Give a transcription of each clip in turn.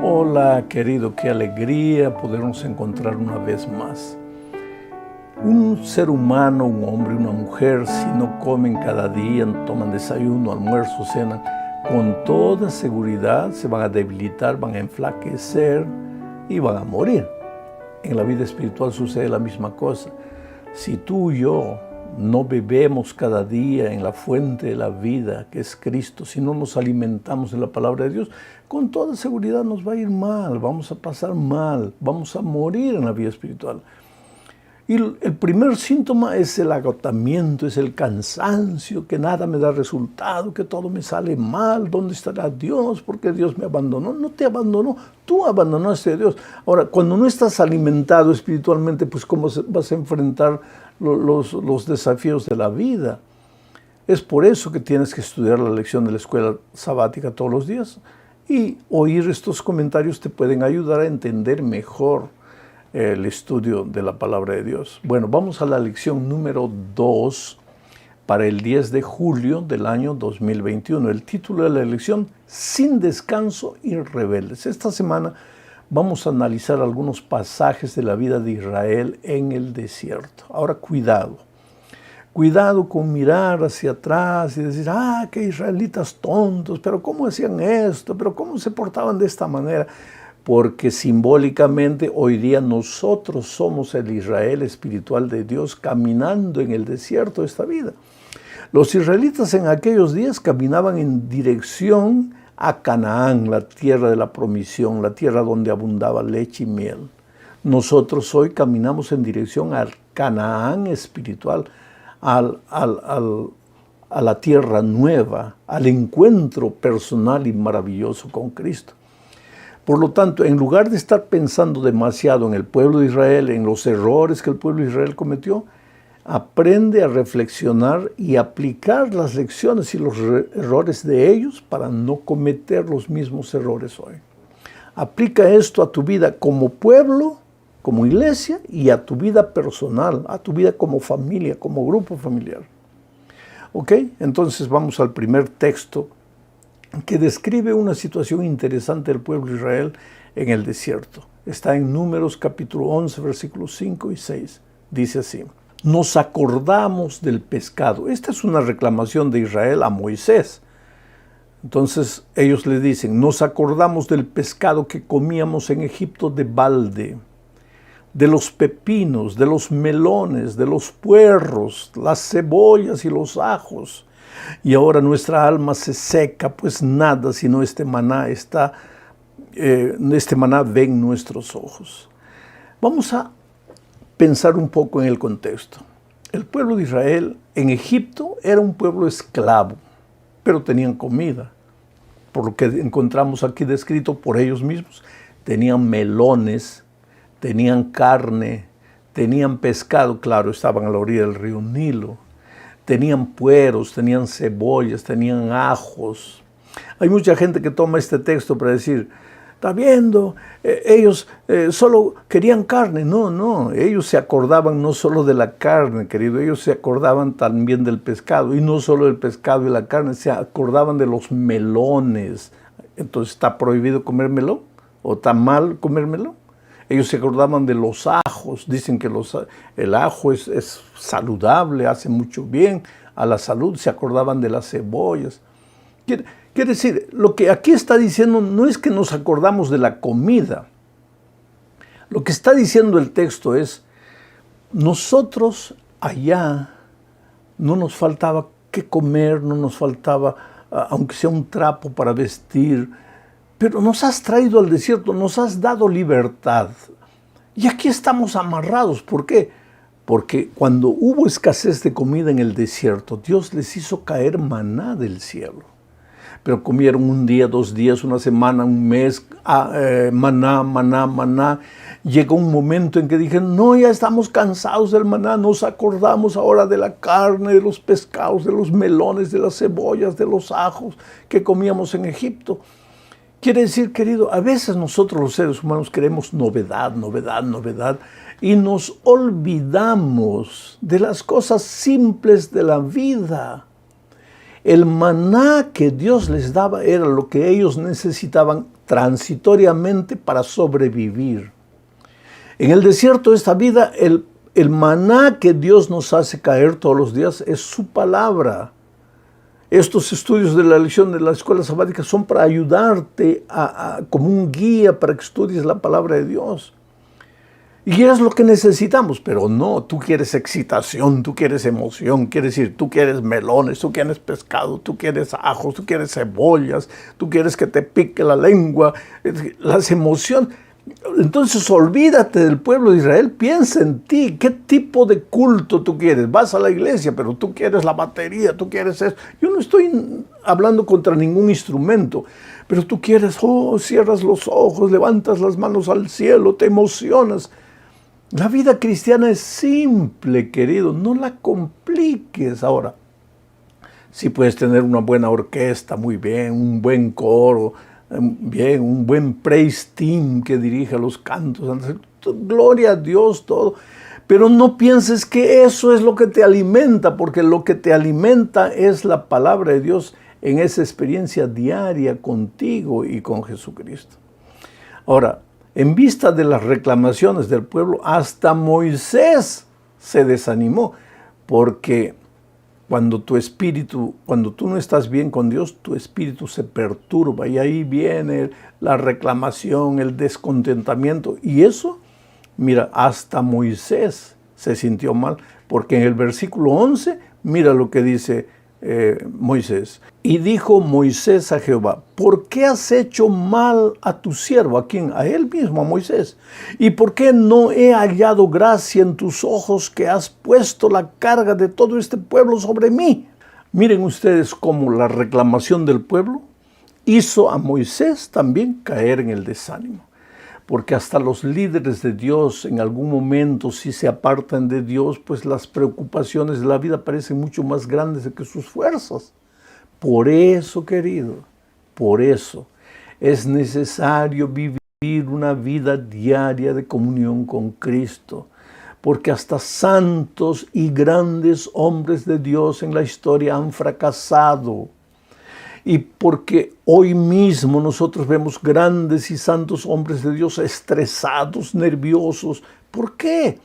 Hola, querido, qué alegría podernos encontrar una vez más. Un ser humano, un hombre, una mujer, si no comen cada día, no toman desayuno, almuerzo, cena, con toda seguridad se van a debilitar, van a enflaquecer y van a morir. En la vida espiritual sucede la misma cosa. Si tú y yo no bebemos cada día en la fuente de la vida, que es Cristo, si no nos alimentamos en la palabra de Dios, con toda seguridad nos va a ir mal, vamos a pasar mal, vamos a morir en la vida espiritual. Y el primer síntoma es el agotamiento, es el cansancio, que nada me da resultado, que todo me sale mal. ¿Dónde estará Dios? ¿Por qué Dios me abandonó? No te abandonó, tú abandonaste a Dios. Ahora, cuando no estás alimentado espiritualmente, pues ¿cómo vas a enfrentar los desafíos de la vida? Es por eso que tienes que estudiar la lección de la escuela sabática todos los días. Y oír estos comentarios te pueden ayudar a entender mejor el estudio de la palabra de Dios. Bueno, vamos a la lección número 2 para el 10 de julio del año 2021. El título de la lección, Sin descanso y rebeldes. Esta semana vamos a analizar algunos pasajes de la vida de Israel en el desierto. Ahora, cuidado. Cuidado con mirar hacia atrás y decir, qué israelitas tontos, pero ¿cómo hacían esto? ¿Pero cómo se portaban de esta manera? Porque simbólicamente hoy día nosotros somos el Israel espiritual de Dios caminando en el desierto de esta vida. Los israelitas en aquellos días caminaban en dirección a Canaán, la tierra de la promisión, la tierra donde abundaba leche y miel. Nosotros hoy caminamos en dirección al Canaán espiritual, a la tierra nueva, al encuentro personal y maravilloso con Cristo. Por lo tanto, en lugar de estar pensando demasiado en el pueblo de Israel, en los errores que el pueblo de Israel cometió, aprende a reflexionar y aplicar las lecciones y los errores de ellos para no cometer los mismos errores hoy. Aplica esto a tu vida como pueblo, como iglesia y a tu vida personal, a tu vida como familia, como grupo familiar. ¿Ok? Entonces vamos al primer texto que describe una situación interesante del pueblo de Israel en el desierto. Está en Números capítulo 11, versículos 5 y 6. Dice así: nos acordamos del pescado. Esta es una reclamación de Israel a Moisés. Entonces ellos le dicen, nos acordamos del pescado que comíamos en Egipto de balde, de los pepinos, de los melones, de los puerros, las cebollas y los ajos. Y ahora nuestra alma se seca, pues nada sino este maná ven nuestros ojos. Vamos a pensar un poco en el contexto. El pueblo de Israel en Egipto era un pueblo esclavo, pero tenían comida. Por lo que encontramos aquí descrito por ellos mismos, tenían melones, tenían carne, tenían pescado, claro, estaban a la orilla del río Nilo. Tenían pueros, tenían cebollas, tenían ajos. Hay mucha gente que toma este texto para decir, está viendo, ellos solo querían carne. No, ellos se acordaban no solo de la carne, querido, ellos se acordaban también del pescado. Y no solo del pescado y la carne, se acordaban de los melones. Entonces, ¿está prohibido comer melón? ¿O está mal comer melón? Ellos se acordaban de los ajos, dicen que el ajo es saludable, hace mucho bien a la salud, se acordaban de las cebollas. Quiere decir, lo que aquí está diciendo no es que nos acordamos de la comida. Lo que está diciendo el texto es, nosotros allá no nos faltaba qué comer, no nos faltaba, aunque sea un trapo para vestir, pero nos has traído al desierto, nos has dado libertad. Y aquí estamos amarrados. ¿Por qué? Porque cuando hubo escasez de comida en el desierto, Dios les hizo caer maná del cielo. Pero comieron un día, 2 días, una semana, un mes, maná. Llegó un momento en que dijeron, no, ya estamos cansados del maná, nos acordamos ahora de la carne, de los pescados, de los melones, de las cebollas, de los ajos que comíamos en Egipto. Quiere decir, querido, a veces nosotros los seres humanos queremos novedad, y nos olvidamos de las cosas simples de la vida. El maná que Dios les daba era lo que ellos necesitaban transitoriamente para sobrevivir. En el desierto de esta vida, el maná que Dios nos hace caer todos los días es su palabra. Estos estudios de la lección de la escuela sabática son para ayudarte como un guía para que estudies la palabra de Dios. Y es lo que necesitamos, pero no, tú quieres excitación, tú quieres emoción, quieres decir, tú quieres melones, tú quieres pescado, tú quieres ajos, tú quieres cebollas, tú quieres que te pique la lengua, las emociones. Entonces olvídate del pueblo de Israel, piensa en ti, qué tipo de culto tú quieres. Vas a la iglesia, pero tú quieres la batería, tú quieres eso. Yo no estoy hablando contra ningún instrumento, pero tú quieres, cierras los ojos, levantas las manos al cielo, te emocionas. La vida cristiana es simple, querido, no la compliques. Ahora, si puedes tener una buena orquesta, muy bien, un buen coro, bien, un buen praise team que dirija los cantos, gloria a Dios, todo. Pero no pienses que eso es lo que te alimenta, porque lo que te alimenta es la palabra de Dios en esa experiencia diaria contigo y con Jesucristo. Ahora, en vista de las reclamaciones del pueblo, hasta Moisés se desanimó, porque cuando tú no estás bien con Dios, tu espíritu se perturba y ahí viene la reclamación, el descontentamiento. Y eso, mira, hasta Moisés se sintió mal, porque en el versículo 11, mira lo que dice Moisés. Y dijo Moisés a Jehová, ¿por qué has hecho mal a tu siervo? ¿A quién? A él mismo, a Moisés. ¿Y por qué no he hallado gracia en tus ojos que has puesto la carga de todo este pueblo sobre mí? Miren ustedes cómo la reclamación del pueblo hizo a Moisés también caer en el desánimo. Porque hasta los líderes de Dios en algún momento, si se apartan de Dios, pues las preocupaciones de la vida parecen mucho más grandes que sus fuerzas. Por eso, querido, por eso es necesario vivir una vida diaria de comunión con Cristo. Porque hasta santos y grandes hombres de Dios en la historia han fracasado. Y porque hoy mismo nosotros vemos grandes y santos hombres de Dios estresados, nerviosos. ¿Por qué?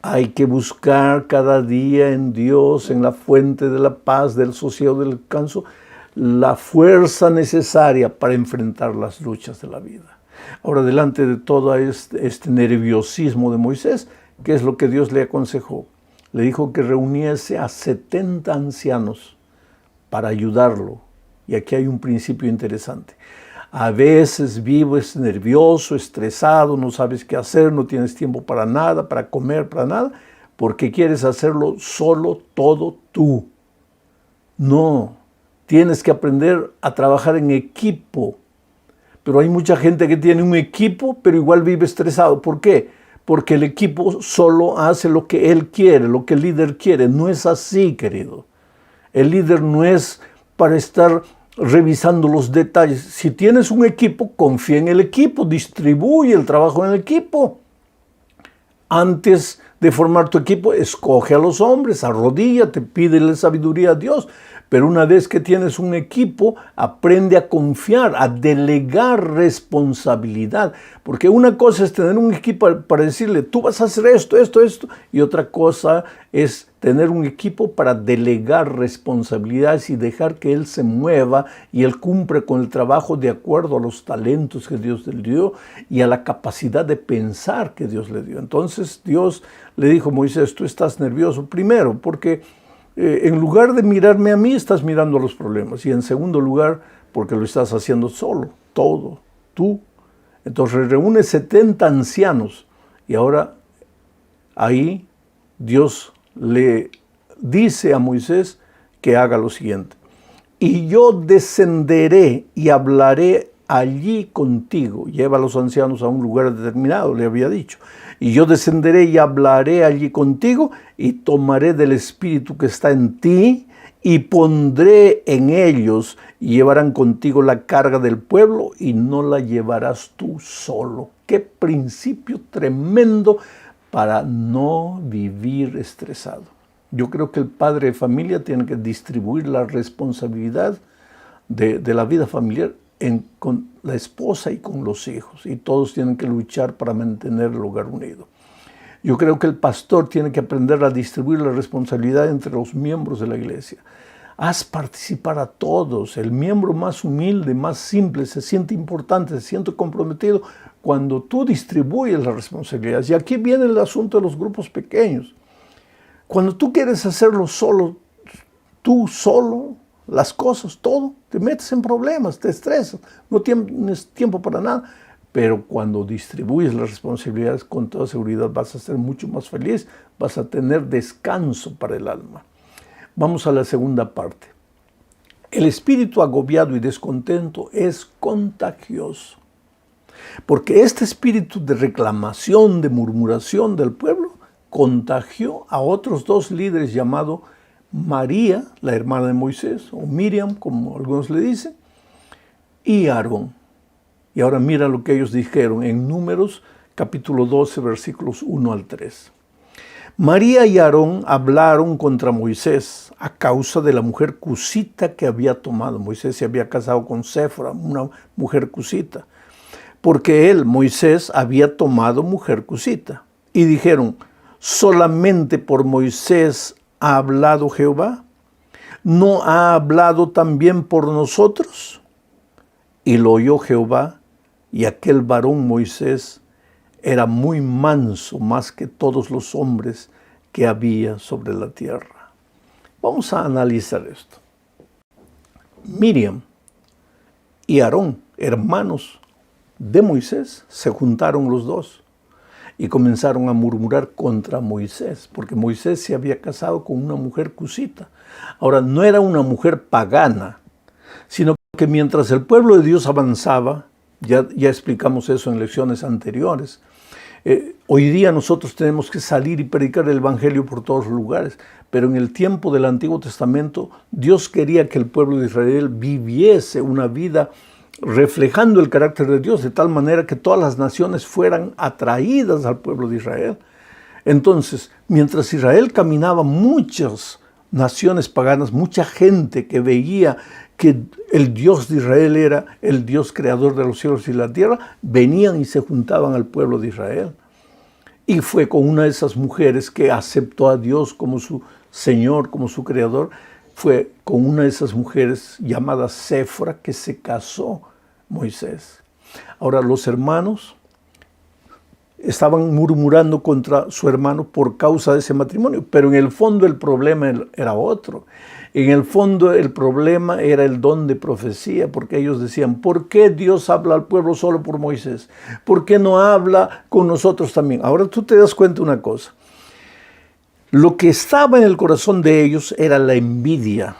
Hay que buscar cada día en Dios, en la fuente de la paz, del sosiego, del descanso, la fuerza necesaria para enfrentar las luchas de la vida. Ahora, delante de todo este nerviosismo de Moisés, ¿qué es lo que Dios le aconsejó? Le dijo que reuniese a 70 ancianos para ayudarlo. Y aquí hay un principio interesante. A veces vives nervioso, estresado, no sabes qué hacer, no tienes tiempo para nada, para comer, para nada, porque quieres hacerlo solo, todo tú. No, tienes que aprender a trabajar en equipo. Pero hay mucha gente que tiene un equipo, pero igual vive estresado. ¿Por qué? Porque el equipo solo hace lo que él quiere, lo que el líder quiere. No es así, querido. El líder no es para estar revisando los detalles. Si tienes un equipo, confía en el equipo, distribuye el trabajo en el equipo. Antes de formar tu equipo, escoge a los hombres, arrodíllate, pídele sabiduría a Dios. Pero una vez que tienes un equipo, aprende a confiar, a delegar responsabilidad. Porque una cosa es tener un equipo para decirle, tú vas a hacer esto, esto, esto. Y otra cosa es tener un equipo para delegar responsabilidades y dejar que él se mueva y él cumple con el trabajo de acuerdo a los talentos que Dios le dio y a la capacidad de pensar que Dios le dio. Entonces Dios le dijo a Moisés, tú estás nervioso primero porque en lugar de mirarme a mí, estás mirando a los problemas. Y en segundo lugar, porque lo estás haciendo solo, todo, tú. Entonces reúne 70 ancianos. Y ahora ahí Dios le dice a Moisés que haga lo siguiente. Y yo descenderé y hablaré allí contigo. Lleva a los ancianos a un lugar determinado, le había dicho. Y yo descenderé y hablaré allí contigo y tomaré del espíritu que está en ti y pondré en ellos y llevarán contigo la carga del pueblo y no la llevarás tú solo. Qué principio tremendo para no vivir estresado. Yo creo que el padre de familia tiene que distribuir la responsabilidad de la vida familiar con la esposa y con los hijos. Y todos tienen que luchar para mantener el hogar unido. Yo creo que el pastor tiene que aprender a distribuir la responsabilidad entre los miembros de la iglesia. Haz participar a todos. El miembro más humilde, más simple, se siente importante, se siente comprometido cuando tú distribuyes las responsabilidades. Y aquí viene el asunto de los grupos pequeños. Cuando tú quieres hacerlo solo, tú solo, las cosas, todo, te metes en problemas, te estresas, no tienes tiempo para nada. Pero cuando distribuyes las responsabilidades, con toda seguridad vas a ser mucho más feliz, vas a tener descanso para el alma. Vamos a la segunda parte. El espíritu agobiado y descontento es contagioso. Porque este espíritu de reclamación, de murmuración del pueblo, contagió a otros dos líderes llamados María, la hermana de Moisés, o Miriam, como algunos le dicen, y Aarón. Y ahora mira lo que ellos dijeron en Números, capítulo 12, versículos 1 al 3. María y Aarón hablaron contra Moisés a causa de la mujer cusita que había tomado. Moisés se había casado con Séfora, una mujer cusita, porque él, Moisés, había tomado mujer cusita. Y dijeron, ¿solamente por Moisés ha hablado Jehová? ¿No ha hablado también por nosotros? Y lo oyó Jehová, y aquel varón Moisés era muy manso, más que todos los hombres que había sobre la tierra. Vamos a analizar esto. Miriam y Aarón, hermanos de Moisés, se juntaron los dos y comenzaron a murmurar contra Moisés, porque Moisés se había casado con una mujer cusita. Ahora, no era una mujer pagana, sino que mientras el pueblo de Dios avanzaba, ya explicamos eso en lecciones anteriores, hoy día nosotros tenemos que salir y predicar el evangelio por todos los lugares, pero en el tiempo del Antiguo Testamento Dios quería que el pueblo de Israel viviese una vida reflejando el carácter de Dios, de tal manera que todas las naciones fueran atraídas al pueblo de Israel. Entonces, mientras Israel caminaba, muchas naciones paganas, mucha gente que veía que el Dios de Israel era el Dios creador de los cielos y la tierra, venían y se juntaban al pueblo de Israel. Y fue con una de esas mujeres que aceptó a Dios como su Señor, como su creador, fue con una de esas mujeres llamada Séfora que se casó Moisés. Ahora los hermanos estaban murmurando contra su hermano por causa de ese matrimonio, pero en el fondo el problema era otro. En el fondo el problema era el don de profecía, porque ellos decían, ¿por qué Dios habla al pueblo solo por Moisés? ¿Por qué no habla con nosotros también? Ahora tú te das cuenta de una cosa. Lo que estaba en el corazón de ellos era la envidia,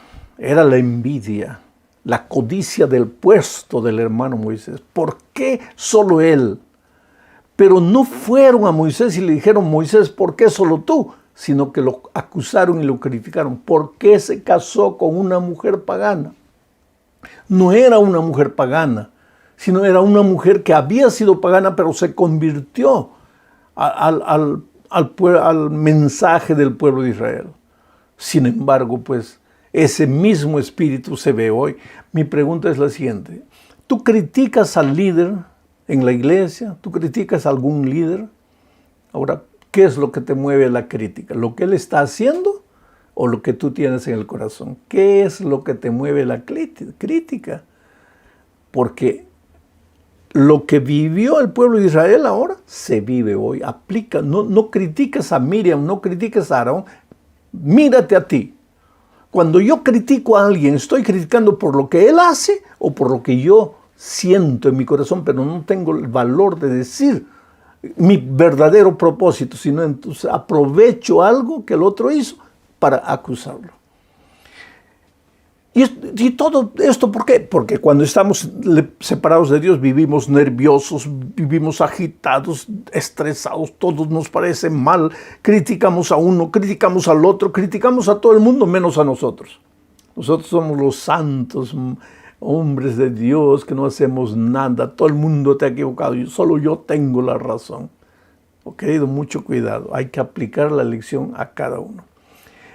la codicia del puesto del hermano Moisés. ¿Por qué solo él? Pero no fueron a Moisés y le dijeron, Moisés, ¿por qué solo tú? Sino que lo acusaron y lo criticaron. ¿Por qué se casó con una mujer pagana? No era una mujer pagana, sino era una mujer que había sido pagana, pero se convirtió al mensaje del pueblo de Israel. Sin embargo, pues, ese mismo espíritu se ve hoy. Mi pregunta es la siguiente. ¿Tú criticas al líder en la iglesia? ¿Tú criticas a algún líder? Ahora, ¿qué es lo que te mueve a la crítica? ¿Lo que él está haciendo o lo que tú tienes en el corazón? ¿Qué es lo que te mueve la crítica? Porque lo que vivió el pueblo de Israel ahora se vive hoy. Aplica, no criticas a Miriam, no criticas a Aarón, mírate a ti. Cuando yo critico a alguien, ¿estoy criticando por lo que él hace o por lo que yo siento en mi corazón, pero no tengo el valor de decir mi verdadero propósito, sino entonces aprovecho algo que el otro hizo para acusarlo? Y todo esto, ¿por qué? Porque cuando estamos separados de Dios vivimos nerviosos, vivimos agitados, estresados, todo nos parece mal, criticamos a uno, criticamos al otro, criticamos a todo el mundo menos a nosotros. Nosotros somos los santos hombres de Dios que no hacemos nada, todo el mundo te ha equivocado, solo yo tengo la razón. Querido, mucho cuidado, hay que aplicar la lección a cada uno.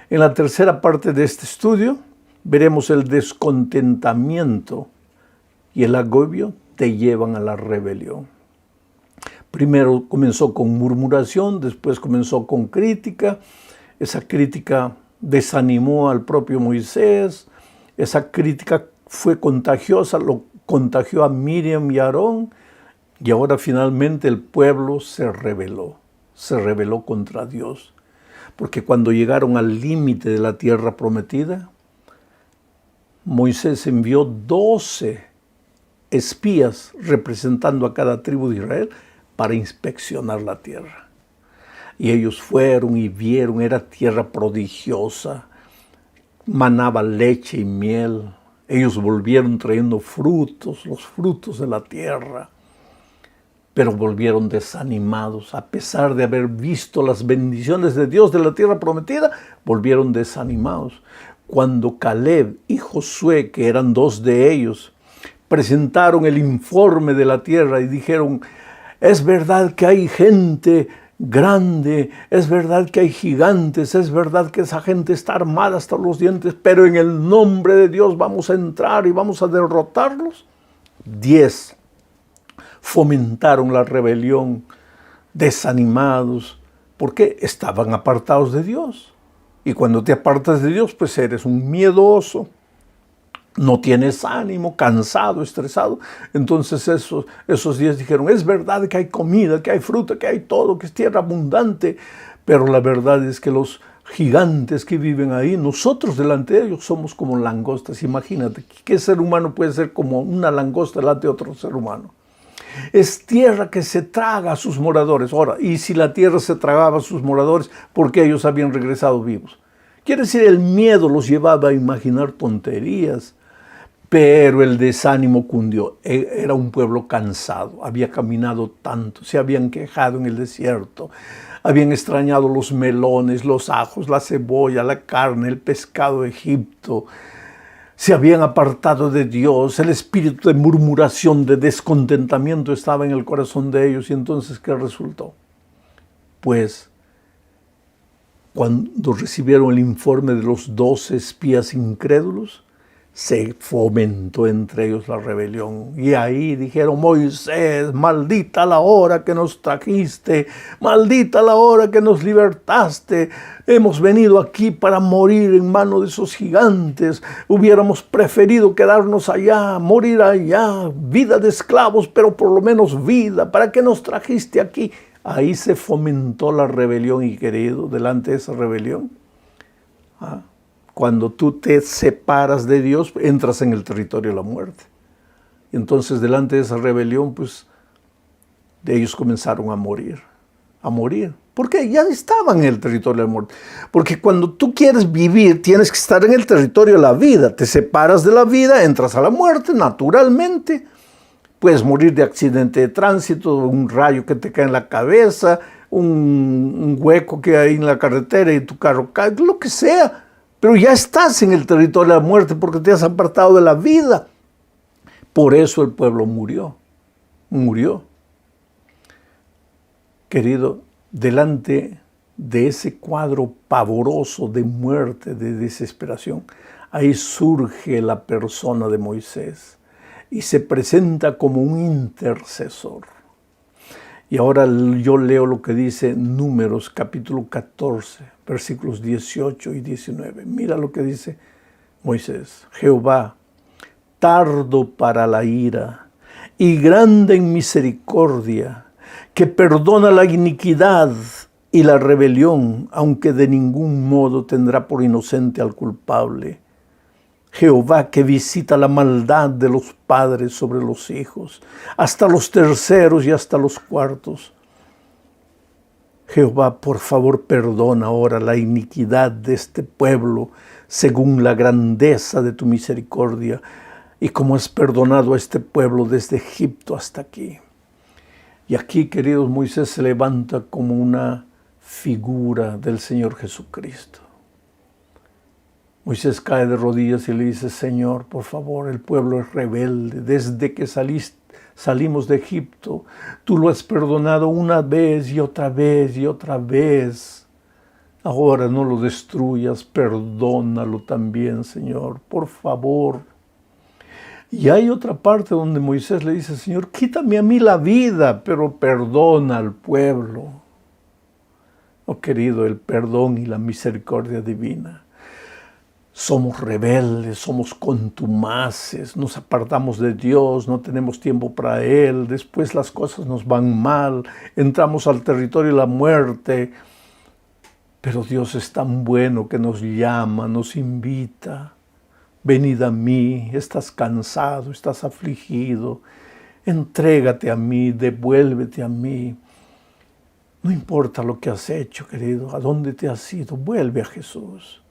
En la tercera parte de este estudio veremos el descontentamiento y el agobio te llevan a la rebelión. Primero comenzó con murmuración, después comenzó con crítica. Esa crítica desanimó al propio Moisés. Esa crítica fue contagiosa, lo contagió a Miriam y a Aarón. Y ahora finalmente el pueblo se rebeló contra Dios. Porque cuando llegaron al límite de la tierra prometida, Moisés envió 12 espías representando a cada tribu de Israel para inspeccionar la tierra. Y ellos fueron y vieron, era tierra prodigiosa, manaba leche y miel. Ellos volvieron trayendo frutos, los frutos de la tierra, pero volvieron desanimados. A pesar de haber visto las bendiciones de Dios de la tierra prometida, volvieron desanimados. Cuando Caleb y Josué, que eran 2 de ellos, presentaron el informe de la tierra y dijeron: es verdad que hay gente grande, es verdad que hay gigantes, es verdad que esa gente está armada hasta los dientes, pero en el nombre de Dios vamos a entrar y vamos a derrotarlos. 10 fomentaron la rebelión, desanimados, porque estaban apartados de Dios. Y cuando te apartas de Dios, pues eres un miedoso, no tienes ánimo, cansado, estresado. Entonces esos 10 dijeron: es verdad que hay comida, que hay fruta, que hay todo, que es tierra abundante, pero la verdad es que los gigantes que viven ahí, nosotros delante de ellos somos como langostas. Imagínate, ¿qué ser humano puede ser como una langosta delante de otro ser humano? Es tierra que se traga a sus moradores. Ahora, y si la tierra se tragaba a sus moradores, ¿por qué ellos habían regresado vivos? Quiere decir, el miedo los llevaba a imaginar tonterías. Pero el desánimo cundió. Era un pueblo cansado, había caminado tanto, se habían quejado en el desierto, habían extrañado los melones, los ajos, la cebolla, la carne, el pescado de Egipto. Se habían apartado de Dios, el espíritu de murmuración, de descontentamiento estaba en el corazón de ellos. Y entonces, ¿qué resultó? Pues, cuando recibieron el informe de los 12 espías incrédulos, se fomentó entre ellos la rebelión. Y ahí dijeron: Moisés, maldita la hora que nos trajiste, maldita la hora que nos libertaste. Hemos venido aquí para morir en manos de esos gigantes. Hubiéramos preferido quedarnos allá, morir allá, vida de esclavos, pero por lo menos vida. ¿Para qué nos trajiste aquí? Ahí se fomentó la rebelión. Y querido, delante de esa rebelión, cuando tú te separas de Dios, entras en el territorio de la muerte. Y entonces, delante de esa rebelión, pues, de ellos comenzaron a morir. Porque ya estaban en el territorio de la muerte. Porque cuando tú quieres vivir, tienes que estar en el territorio de la vida. Te separas de la vida, entras a la muerte, naturalmente. Puedes morir de accidente de tránsito, un rayo que te cae en la cabeza, un hueco que hay en la carretera y tu carro cae, lo que sea. Pero ya estás en el territorio de la muerte porque te has apartado de la vida. Por eso el pueblo murió. Querido, delante de ese cuadro pavoroso de muerte, de desesperación, ahí surge la persona de Moisés y se presenta como un intercesor. Y ahora yo leo lo que dice Números capítulo 14, versículos 18 y 19. Mira lo que dice Moisés: Jehová, tardo para la ira y grande en misericordia, que perdona la iniquidad y la rebelión, aunque de ningún modo tendrá por inocente al culpable. Jehová, que visita la maldad de los padres sobre los hijos, hasta los terceros y hasta los cuartos. Jehová, por favor, perdona ahora la iniquidad de este pueblo, según la grandeza de tu misericordia, y como has perdonado a este pueblo desde Egipto hasta aquí. Y aquí, queridos, Moisés se levanta como una figura del Señor Jesucristo. Moisés cae de rodillas y le dice: Señor, por favor, el pueblo es rebelde. Desde que salimos de Egipto, tú lo has perdonado una vez y otra vez y otra vez. Ahora no lo destruyas, perdónalo también, Señor, por favor. Y hay otra parte donde Moisés le dice, Señor, quítame a mí la vida, pero perdona al pueblo. Oh querido, el perdón y la misericordia divina. Somos rebeldes, somos contumaces, nos apartamos de Dios, no tenemos tiempo para Él, después las cosas nos van mal, entramos al territorio de la muerte. Pero Dios es tan bueno que nos llama, nos invita. Venid a mí, estás cansado, estás afligido, entrégate a mí, devuélvete a mí. No importa lo que has hecho, querido, a dónde te has ido, vuelve a Jesús.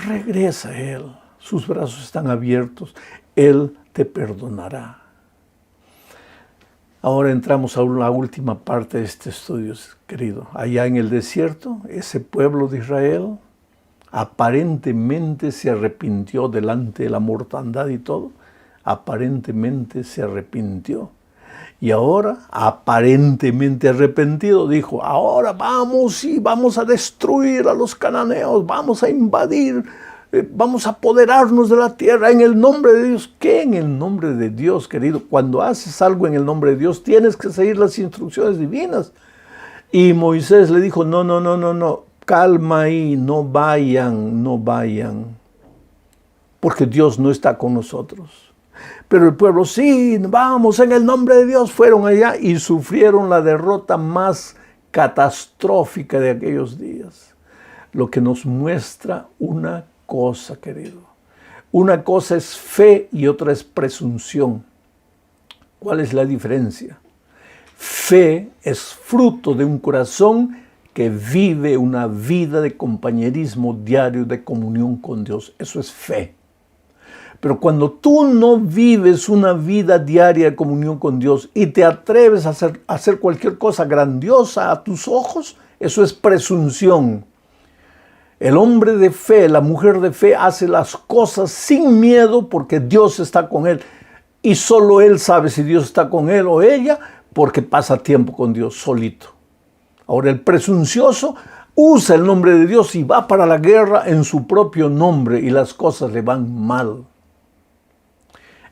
Regresa a Él, sus brazos están abiertos, Él te perdonará. Ahora entramos a la última parte de este estudio, querido. Allá en el desierto, ese pueblo de Israel aparentemente se arrepintió delante de la mortandad y todo. Aparentemente se arrepintió. Y ahora, aparentemente arrepentido, dijo, ahora vamos y vamos a destruir a los cananeos, vamos a invadir, vamos a apoderarnos de la tierra en el nombre de Dios. ¿Qué en el nombre de Dios, querido? Cuando haces algo en el nombre de Dios, tienes que seguir las instrucciones divinas. Y Moisés le dijo, no, calma ahí, no vayan, porque Dios no está con nosotros. Pero el pueblo, sí, vamos en el nombre de Dios, fueron allá y sufrieron la derrota más catastrófica de aquellos días. Lo que nos muestra una cosa, querido. Una cosa es fe y otra es presunción. ¿Cuál es la diferencia? Fe es fruto de un corazón que vive una vida de compañerismo diario, de comunión con Dios. Eso es fe. Pero cuando tú no vives una vida diaria de comunión con Dios y te atreves a hacer cualquier cosa grandiosa a tus ojos, eso es presunción. El hombre de fe, la mujer de fe hace las cosas sin miedo porque Dios está con él. Y solo él sabe si Dios está con él o ella porque pasa tiempo con Dios solito. Ahora el presuncioso usa el nombre de Dios y va para la guerra en su propio nombre y las cosas le van mal.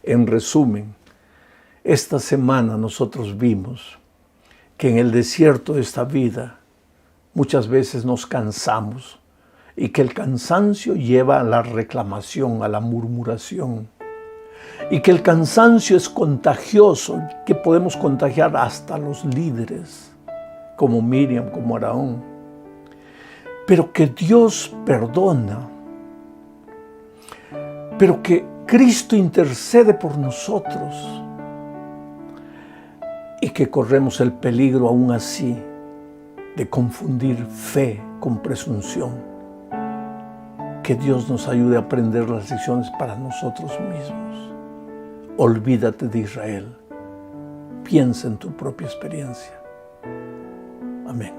En resumen, esta semana nosotros vimos que en el desierto de esta vida muchas veces nos cansamos y que el cansancio lleva a la reclamación, a la murmuración y que el cansancio es contagioso, que podemos contagiar hasta los líderes como Miriam, como Aarón, pero que Dios perdona, pero que Cristo intercede por nosotros y que corremos el peligro aún así de confundir fe con presunción. Que Dios nos ayude a aprender las lecciones para nosotros mismos. Olvídate de Israel. Piensa en tu propia experiencia. Amén.